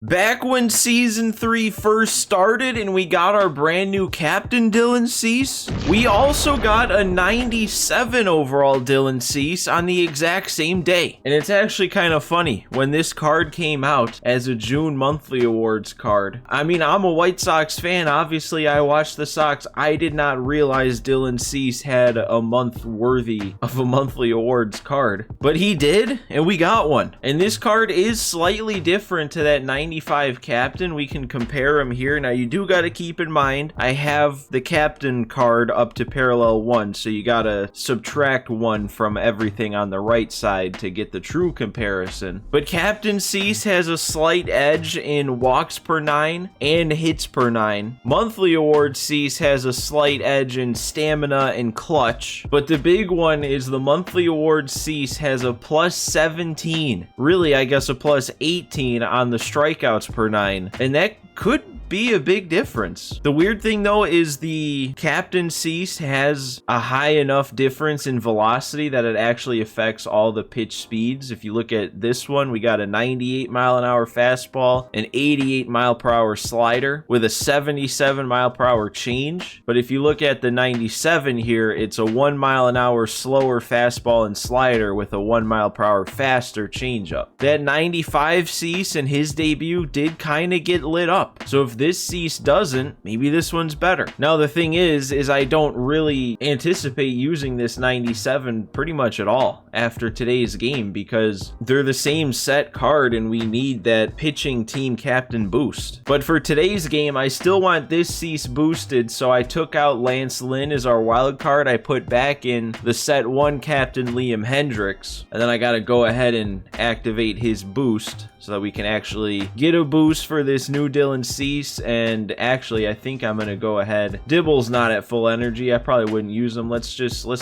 Back when Season 3 first started and we got our brand new captain Dylan Cease, we also got a 97 overall Dylan Cease on the exact same day. And it's actually kind of funny, when this card came out as a June monthly awards card. I mean, I'm a White Sox fan, obviously I watched the Sox. I did not realize Dylan Cease had a month worthy of a monthly awards card. But he did, and we got one. And this card is slightly different to that 95 captain. We can compare him here. Now you do got to keep in mind I have the captain card up to parallel 1, so you got to subtract 1 from everything on the right side to get the true comparison. But Captain Cease has a slight edge in walks per 9 and hits per 9. Monthly award Cease has a slight edge in stamina and clutch, but the big one is the monthly award Cease has a plus 17, really I guess a plus 18 on the strikeouts per 9, and that could be a big difference. The weird thing though is the Captain Cease has a high enough difference in velocity that it actually affects all the pitch speeds. If you look at this one, we got a 98-mile-an-hour fastball, an 88-mile-per-hour slider with a 77-mile-per-hour change. But if you look at the 97 here, it's a 1-mile-an-hour slower fastball and slider with a 1-mile-per-hour faster changeup. That 95 Cease in his debut did kind of get lit up. So if this Cease doesn't, maybe this one's better. Now the thing is I don't really anticipate using this 97 pretty much at all after today's game, because they're the same set card and we need that pitching team captain boost. But for today's game, I still want this Cease boosted, so I took out Lance Lynn as our wild card. I put back in the set 1 captain Liam Hendricks, and then I got to go ahead and activate his boost so that we can actually get a boost for this new Dylan Cease. And actually I think I'm gonna go ahead. Dibble's not at full energy. I probably wouldn't use him. Let's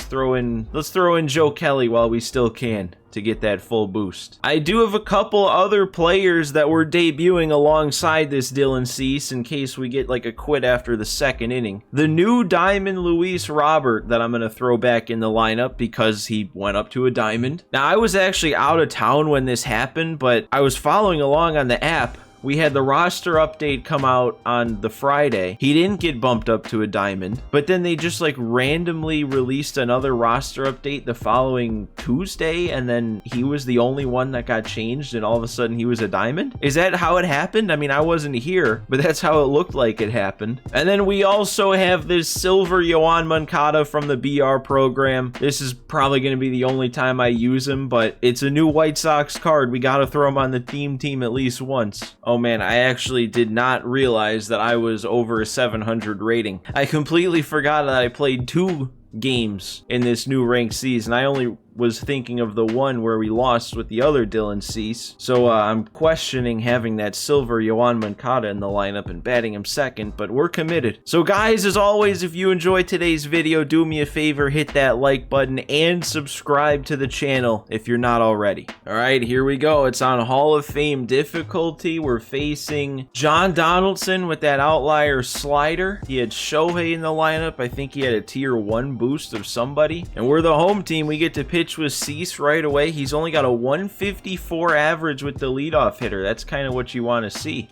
throw in Joe Kelly while we still can to get that full boost. I do have a couple other players that were debuting alongside this Dylan Cease in case we get like a quit after the second inning. The new Diamond Luis Robert that I'm going to throw back in the lineup because he went up to a diamond. Now I was actually out of town when this happened, but I was following along on the app. We had the roster update come out on the Friday. He didn't get bumped up to a diamond, but then they just like randomly released another roster update the following Tuesday, and then he was the only one that got changed, and all of a sudden he was a diamond? Is that how it happened? I mean, I wasn't here, but that's how it looked like it happened. And then we also have this silver Yoan Moncada from the BR program. This is probably going to be the only time I use him, but it's a new White Sox card. We got to throw him on the theme team at least once. Oh man, I actually did not realize that I was over a 700 rating. I completely forgot that I played 2 games in this new ranked season. I only was thinking of the one where we lost with the other Dylan Cease. So I'm questioning having that silver Yoan Moncada in the lineup and batting him second, but we're committed. So guys, as always, if you enjoyed today's video, do me a favor, hit that like button and subscribe to the channel if you're not already. All right, here we go. It's on Hall of Fame difficulty. We're facing John Donaldson with that outlier slider. He had Shohei in the lineup. I think he had a tier 1 boost of somebody. And we're the home team. We get to pitch with Cease right away. He's only got a 154 average with the leadoff hitter. That's kind of what you want to see.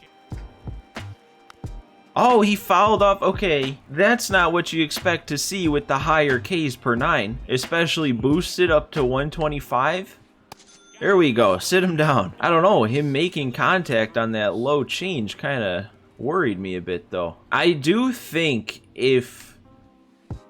Oh, he fouled off. Okay, that's not what you expect to see with the higher Ks per 9, especially boosted up to 125. There we go. Sit him down. I don't know. Him making contact on that low change kind of worried me a bit, though. I do think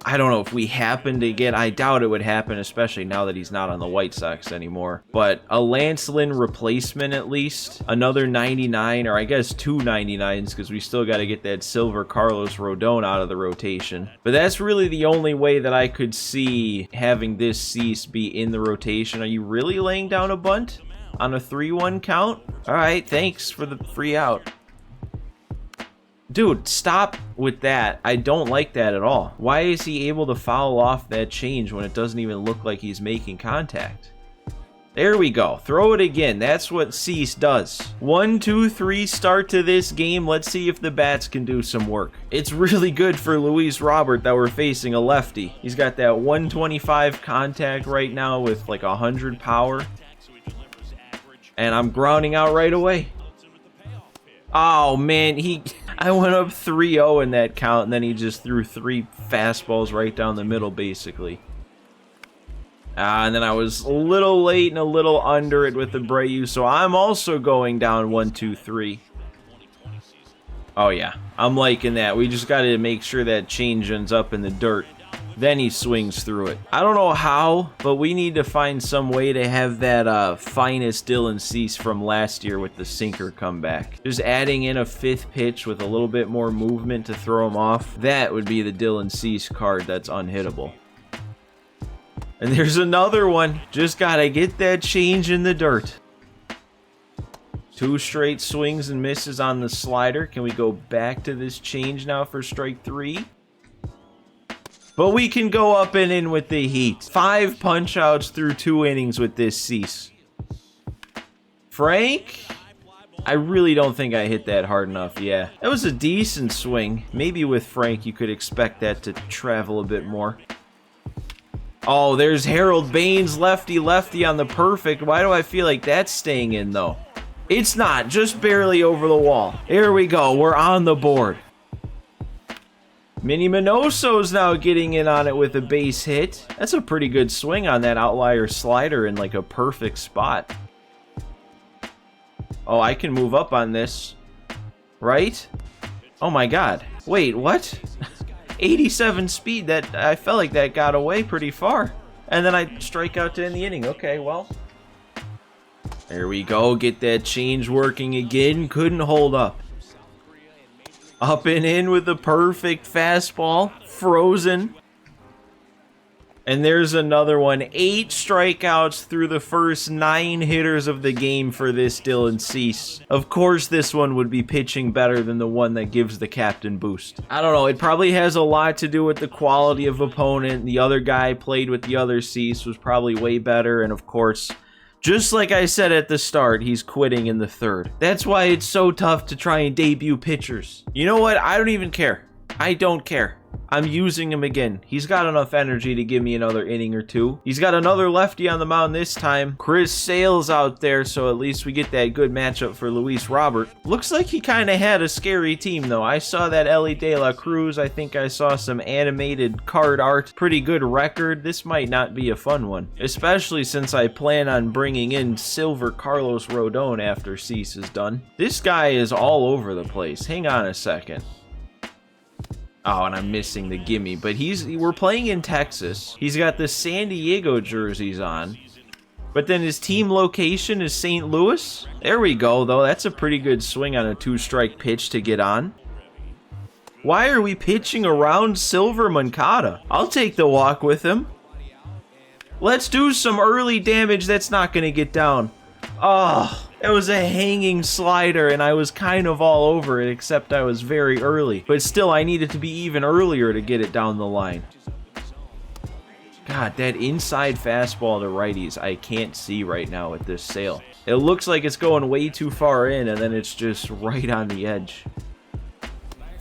I don't know if we happen to get, I doubt it would happen, especially now that he's not on the White Sox anymore, but a Lance Lynn replacement at least, another 99, or I guess 2 99s, because we still got to get that silver Carlos Rodon out of the rotation. But that's really the only way that I could see having this Cease be in the rotation. Are you really laying down a bunt on a 3-1 count? All right, thanks for the free out. Dude, stop with that. I don't like that at all. Why is he able to foul off that change when it doesn't even look like he's making contact? There we go. Throw it again. That's what Cease does. 1, 2, 3 start to this game. Let's see if the bats can do some work. It's really good for Luis Robert that we're facing a lefty. He's got that 125 contact right now with like 100 power. And I'm grounding out right away. Oh, man, I went up 3-0 in that count, and then he just threw 3 fastballs right down the middle, basically. And then I was a little late and a little under it with the Abreu, so I'm also going down 1-2-3. Oh, yeah, I'm liking that. We just got to make sure that change ends up in the dirt. Then he swings through it. I don't know how, but we need to find some way to have that finest Dylan Cease from last year with the sinker come back. Just adding in a 5th pitch with a little bit more movement to throw him off. That would be the Dylan Cease card that's unhittable. And there's another one. Just gotta get that change in the dirt. 2 straight swings and misses on the slider. Can we go back to this change now for strike 3? But we can go up and in with the heat. 5 punch-outs through 2 innings with this Cease. Frank? I really don't think I hit that hard enough, yeah. That was a decent swing. Maybe with Frank you could expect that to travel a bit more. Oh, there's Harold Baines, lefty-lefty on the perfect. Why do I feel like that's staying in, though? It's not, just barely over the wall. Here we go, we're on the board. Minnie Minoso's now getting in on it with a base hit. That's a pretty good swing on that outlier slider in like a perfect spot. Oh, I can move up on this. Right? Oh my god. Wait, what? 87 speed, that I felt like that got away pretty far. And then I strike out to end the inning. Okay, well. There we go. Get that change working again. Couldn't hold up. Up and in with the perfect fastball. Frozen. And there's another one. 8 strikeouts through the first 9 hitters of the game for this Dylan Cease. Of course, this one would be pitching better than the one that gives the captain boost. I don't know. It probably has a lot to do with the quality of opponent. The other guy played with the other Cease was probably way better. And of course, just like I said at the start, he's quitting in the 3rd. That's why it's so tough to try and debut pitchers. You know what? I don't even care. I don't care. I'm using him again. He's got enough energy to give me another inning or 2. He's got another lefty on the mound this time. Chris Sale's out there, so at least we get that good matchup for Luis Robert. Looks like he kind of had a scary team, though. I saw that Ellie De La Cruz. I think I saw some animated card art. Pretty good record. This might not be a fun one, especially since I plan on bringing in Silver Carlos Rodon after Cease is done. This guy is all over the place. Hang on a second. Oh, and I'm missing the gimme, but we're playing in Texas. He's got the San Diego jerseys on, but then his team location is St. Louis. There we go, though. That's a pretty good swing on a 2-strike pitch to get on. Why are we pitching around Silver Moncada? I'll take the walk with him. Let's do some early damage that's not going to get down. Oh, it was a hanging slider, and I was kind of all over it, except I was very early. But still, I needed to be even earlier to get it down the line. God, that inside fastball to righties, I can't see right now with this Sale. It looks like it's going way too far in, and then it's just right on the edge.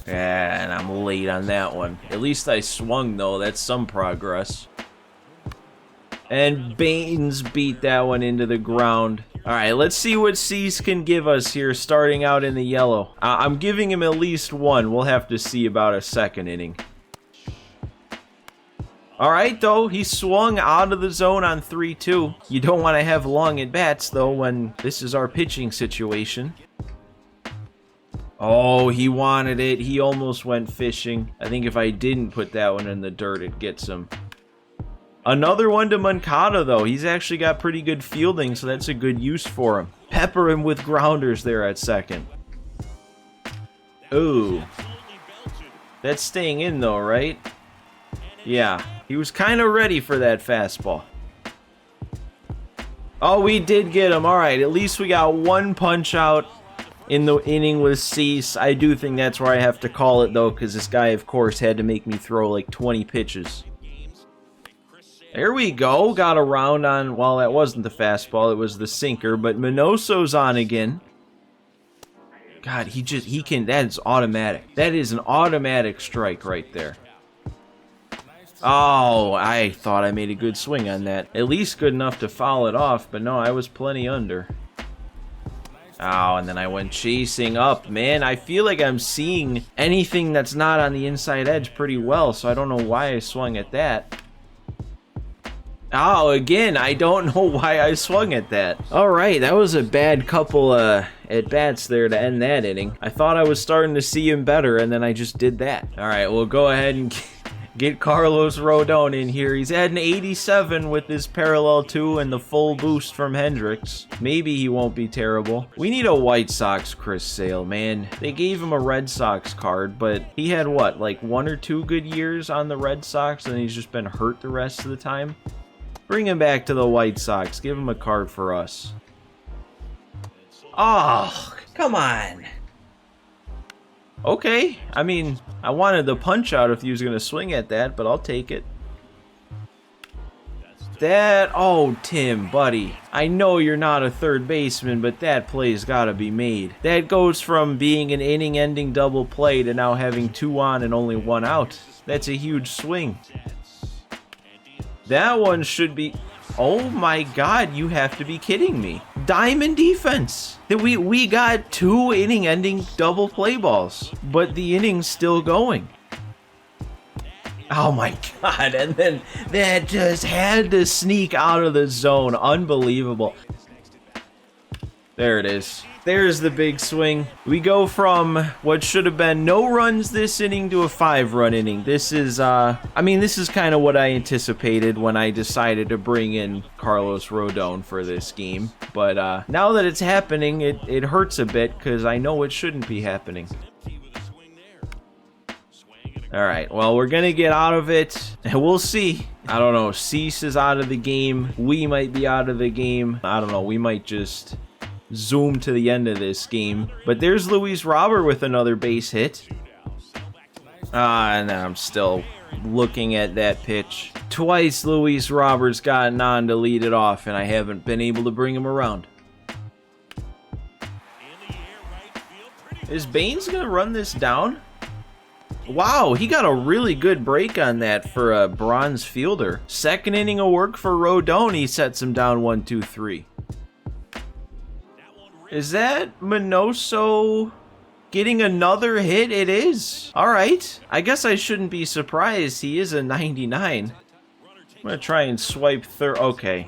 Yeah, and I'm late on that one. At least I swung, though. That's some progress. And Baines beat that one into the ground. All right, let's see what Cease can give us here starting out in the yellow. I'm giving him at least 1. We'll have to see about a 2nd inning. All right, though. He swung out of the zone on 3-2. You don't want to have long at-bats, though, when this is our pitching situation. Oh, he wanted it. He almost went fishing. I think if I didn't put that one in the dirt, it gets him. Another one to Moncada, though. He's actually got pretty good fielding, so that's a good use for him. Pepper him with grounders there at 2nd. Ooh. That's staying in, though, right? Yeah. He was kind of ready for that fastball. Oh, we did get him. All right, at least we got 1 punch out in the inning with Cease. I do think that's where I have to call it, though, because this guy, of course, had to make me throw like 20 pitches. There we go. Got around on, well, that wasn't the fastball. It was the sinker, but Minoso's on again. God, he can, that's automatic. That is an automatic strike right there. Oh, I thought I made a good swing on that. At least good enough to foul it off, but no, I was plenty under. Oh, and then I went chasing up. Man, I feel like I'm seeing anything that's not on the inside edge pretty well, so I don't know why I swung at that. Oh, again, I don't know why I swung at that. All right, that was a bad couple at-bats there to end that inning. I thought I was starting to see him better, and then I just did that. All right, we'll go ahead and get Carlos Rodon in here. He's at an 87 with this parallel 2 and the full boost from Hendricks. Maybe he won't be terrible. We need a White Sox Chris Sale, man. They gave him a Red Sox card, but he had what, like 1 or 2 good years on the Red Sox, and he's just been hurt the rest of the time? Bring him back to the White Sox. Give him a card for us. Oh, come on. Okay, I mean, I wanted the punch out if he was going to swing at that, but I'll take it. Oh, Tim, buddy. I know you're not a third baseman, but that play's got to be made. That goes from being an inning-ending double play to now having 2 on and only 1 out. That's a huge swing. That one should be... Oh my god, you have to be kidding me. Diamond defense. We got 2 inning-ending double play balls, but the inning's still going. Oh my god, and then that just had to sneak out of the zone. Unbelievable. There it is. There's the big swing. We go from what should have been no runs this inning to a 5-run inning. This is, I mean, this is kind of what I anticipated when I decided to bring in Carlos Rodon for this game. But now that it's happening, it hurts a bit because I know it shouldn't be happening. All right, well, we're going to get out of it, and we'll see. I don't know, Cease is out of the game. We might be out of the game. I don't know, we might just zoom to the end of this game. But there's Luis Robert with another base hit. And I'm still looking at that pitch. Twice Luis Robert's gotten on to lead it off, and I haven't been able to bring him around. Is Baines going to run this down? Wow, he got a really good break on that for a bronze fielder. Second inning of work for Rodon. He sets him down 1-2-3. Is that Minoso getting another hit? It is. All right. I guess I shouldn't be surprised. He is a 99. I'm going to try and swipe third. Okay.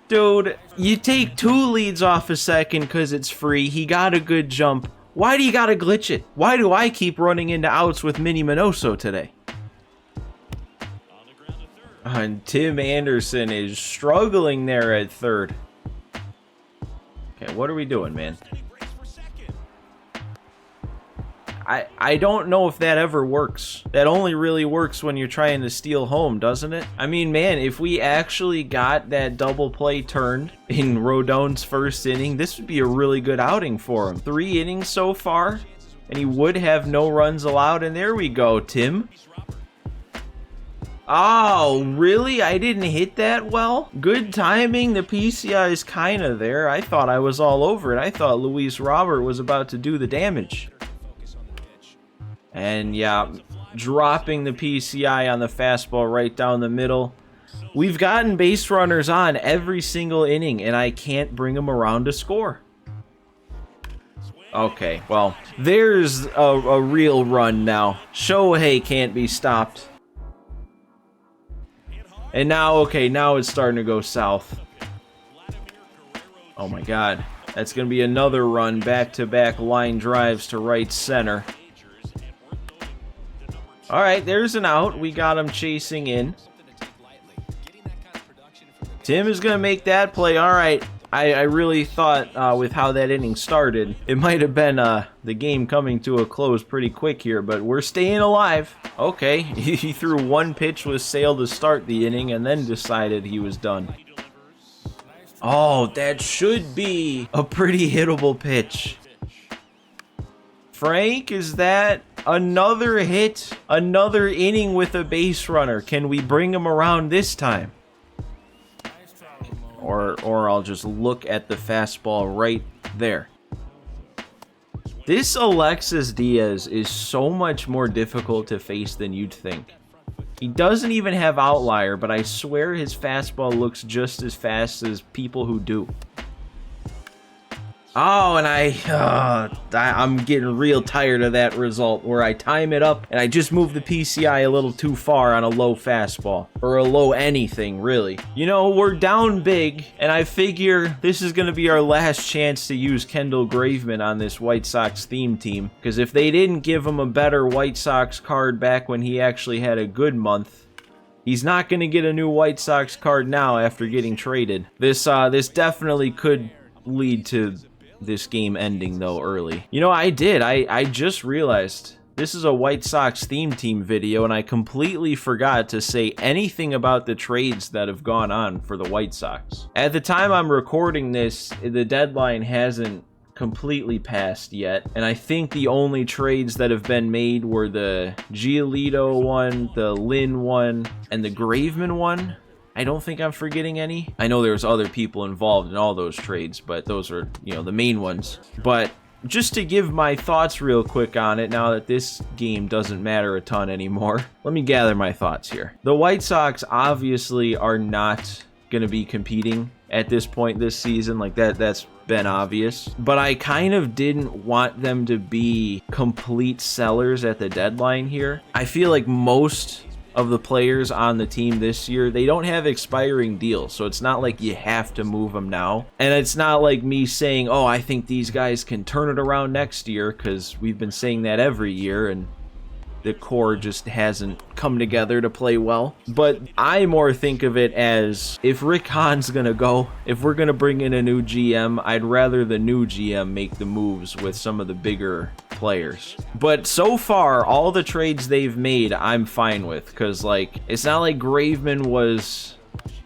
Dude, you take 2 leads off a second because it's free. He got a good jump. Why do you got to glitch it? Why do I keep running into outs with Mini Minoso today? And Tim Anderson is struggling there at third. Okay, what are we doing, man? I don't know if that ever works. That only really works when you're trying to steal home, doesn't it? I mean, man, if we actually got that double play turned in Rodon's first inning, this would be a really good outing for him. 3 innings so far, and he would have no runs allowed, and there we go, Tim. Oh, really? I didn't hit that well? Good timing. The PCI is kind of there. I thought I was all over it. I thought Luis Robert was about to do the damage. And yeah, dropping the PCI on the fastball right down the middle. We've gotten base runners on every single inning, and I can't bring them around to score. Okay, well, there's a real run now. Shohei can't be stopped. And now, okay, now it's starting to go south. Oh my god. That's going to be another run, back-to-back line drives to right center. All right, there's an out. We got him chasing in. Tim is going to make that play. All right. I really thought with how that inning started, it might have been the game coming to a close pretty quick here, but we're staying alive. Okay, he threw 1 pitch with Sale to start the inning and then decided he was done. Oh, that should be a pretty hittable pitch. Frank, is that another hit? Another inning with a base runner. Can we bring him around this time? Or I'll just look at the fastball right there. This Alexis Diaz is so much more difficult to face than you'd think. He doesn't even have outlier, but I swear his fastball looks just as fast as people who do. Oh, and I'm getting real tired of that result where I time it up and I just move the PCI a little too far on a low fastball or a low anything, really. You know, we're down big, and I figure this is going to be our last chance to use Kendall Graveman on this White Sox theme team, because if they didn't give him a better White Sox card back when he actually had a good month, he's not going to get a new White Sox card now after getting traded. This definitely could lead to this game ending though early. You know, I just realized this is a White Sox theme team video, and I completely forgot to say anything about the trades that have gone on for the White Sox. At the time I'm recording this, the deadline hasn't completely passed yet, and I think the only trades that have been made were the Giolito one, the Lynn one, and the Graveman one. I don't think I'm forgetting any. I know there's other people involved in all those trades, but those are, you know, the main ones. But just to give my thoughts real quick on it, now that this game doesn't matter a ton anymore, let me gather my thoughts here. The White Sox obviously are not going to be competing at this point this season. Like that's been obvious. But I kind of didn't want them to be complete sellers at the deadline here. I feel like most of the players on the team this year, they don't have expiring deals, so it's not like you have to move them now. And it's not like me saying, oh, I think these guys can turn it around next year, because we've been saying that every year and the core just hasn't come together to play well. But I more think of it as, if Rick Hahn's gonna go, if we're gonna bring in a new GM, I'd rather the new GM make the moves with some of the bigger players. But so far, all the trades they've made, I'm fine with, because like, it's not like Graveman was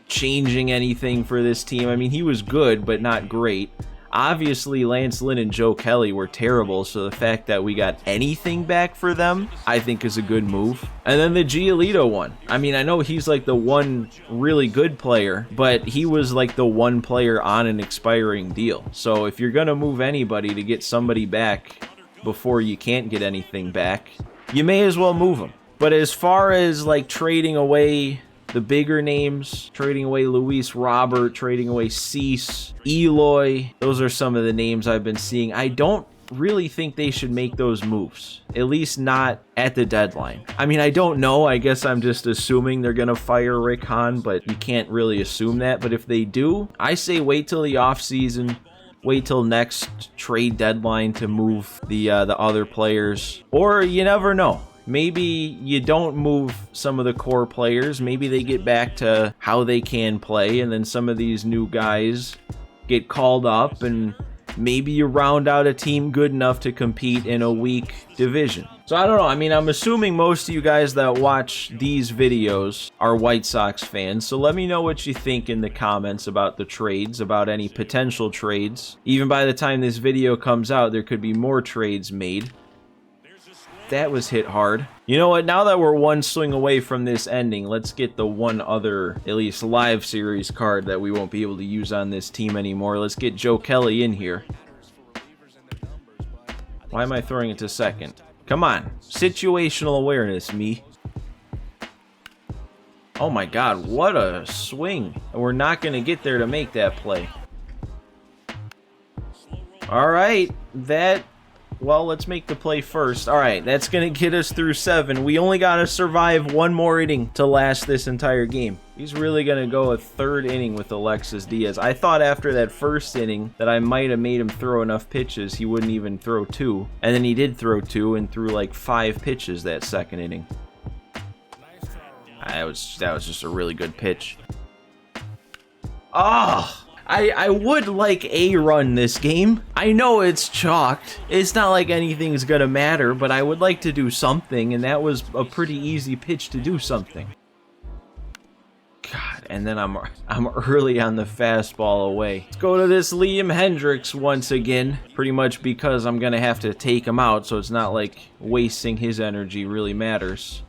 changing anything for this team. I mean, he was good, but not great. Obviously, Lance Lynn and Joe Kelly were terrible, so the fact that we got anything back for them, I think is a good move. And then the Giolito one. I mean, I know he's like the one really good player, but he was like the one player on an expiring deal. So if you're going to move anybody to get somebody back before you can't get anything back, you may as well move them. But as far as like trading away the bigger names, trading away Luis Robert, trading away Cease, Eloy, those are some of the names I've been seeing. I don't really think they should make those moves, at least not at the deadline. I mean, I don't know. I guess I'm just assuming they're going to fire Rick Hahn, but you can't really assume that. But if they do, I say wait till the offseason. Wait till next trade deadline to move the other players. Or you never know. Maybe you don't move some of the core players. Maybe they get back to how they can play, and then some of these new guys get called up, and maybe you round out a team good enough to compete in a weak division. So I don't know. I mean, I'm assuming most of you guys that watch these videos are White Sox fans. So let me know what you think in the comments about the trades, about any potential trades. Even by the time this video comes out, there could be more trades made. That was hit hard. You know what? Now that we're one swing away from this ending, let's get the one other, at least live series card that we won't be able to use on this team anymore. Let's get Joe Kelly in here. Why am I throwing it to second? Come on. Situational awareness, me. Oh my God, what a swing. And we're not going to get there to make that play. All right, well, let's make the play first. All right, that's going to get us through 7. We only got to survive one more inning to last this entire game. He's really going to go a third inning with Alexis Diaz. I thought after that first inning that I might have made him throw enough pitches he wouldn't even throw 2. And then he did throw 2 and threw like 5 pitches that second inning. That was just a really good pitch. Oh! I would like a run this game. I know it's chalked. It's not like anything's gonna matter, but I would like to do something, and that was a pretty easy pitch to do something. God, and then I'm early on the fastball away. Let's go to this Liam Hendricks once again, pretty much because I'm gonna have to take him out, so it's not like wasting his energy really matters.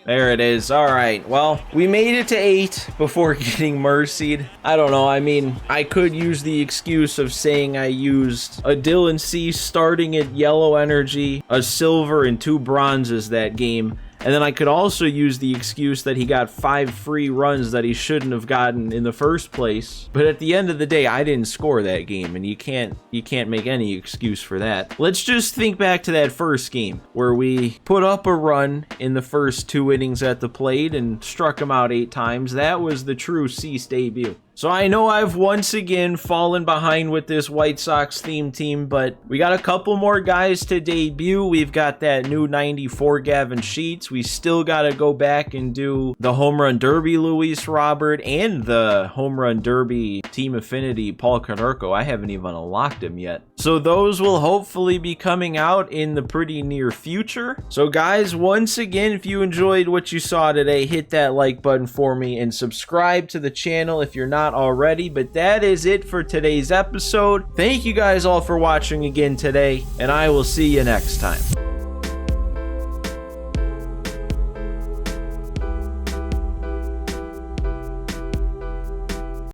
There it is. All right. Well, we made it to 8 before getting mercied. I don't know. I mean, I could use the excuse of saying I used a Dylan Cease starting at yellow energy, a silver, and 2 bronzes that game, And then I could also use the excuse that he got 5 free runs that he shouldn't have gotten in the first place. But at the end of the day, I didn't score that game, and you can't make any excuse for that. Let's just think back to that first game where we put up a run in the first 2 innings at the plate and struck him out 8 times. That was the true Cease debut. So I know I've once again fallen behind with this White Sox theme team, but we got a couple more guys to debut. We've got that new 94 Gavin Sheets. We still got to go back and do the Home Run Derby Luis Robert and the Home Run Derby Team Affinity Paul Konerko. I haven't even unlocked him yet. So those will hopefully be coming out in the pretty near future. So guys, once again, if you enjoyed what you saw today, hit that like button for me and subscribe to the channel if you're not already. But that is it for today's episode. Thank you guys all for watching again today, and I will see you next time.